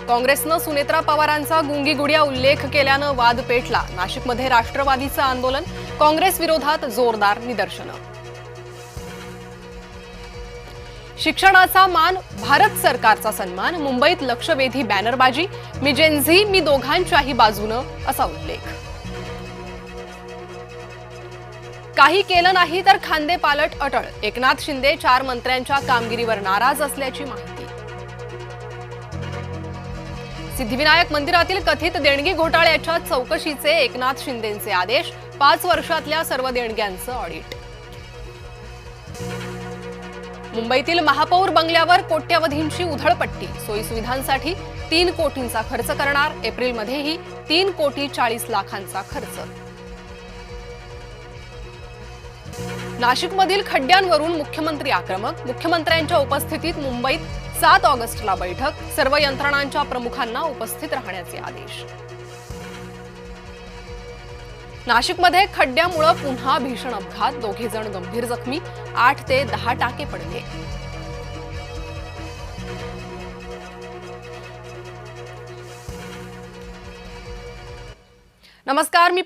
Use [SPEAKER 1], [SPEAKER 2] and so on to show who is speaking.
[SPEAKER 1] काँग्रेसनं सुनेत्रा पवारांचा गुंगीगुडिया उल्लेख केल्यानं वाद पेटला। नाशिकमध्ये राष्ट्रवादीचं आंदोलन, काँग्रेस विरोधात जोरदार निदर्शनं। शिक्षणाचा मान, भारत सरकारचा सन्मान, मुंबईत लक्षवेधी बॅनरबाजी, मी जेनझी, मी दोघांच्याही बाजूनं असा उल्लेख। काही केलं नाही तर खांदे पालट अटळ, एकनाथ शिंदे 4 मंत्र्यांच्या कामगिरीवर नाराज असल्याची माहिती। सिद्धिविनायक मंदिरातील कथित देणगी घोटाळ्याच्या चौकशीचे एकनाथ शिंदेंचे आदेश, 5 वर्षातल्या सर्व देणग्यांचं ऑडिट। मुंबईतील महापौर बंगल्यावर कोट्यवधींची उधळपट्टी, सोयीसुविधांसाठी 3 कोटींचा खर्च करणार, एप्रिलमध्येही 3,40,00,000 खर्च। नाशिकमधील खड्ड्यांवरून मुख्यमंत्री आक्रमक, मुख्यमंत्र्यांच्या उपस्थितीत मुंबईत 7 ऑगस्टला बैठक, सर्व यंत्रणांच्या प्रमुखांना उपस्थित राहण्याचे आदेश। नाशिकमध्ये खड्ड्यामुळे पुन्हा भीषण अपघात, 2 जण गंभीर जखमी, 8 ते 10 टाके पडले। नमस्कार, मी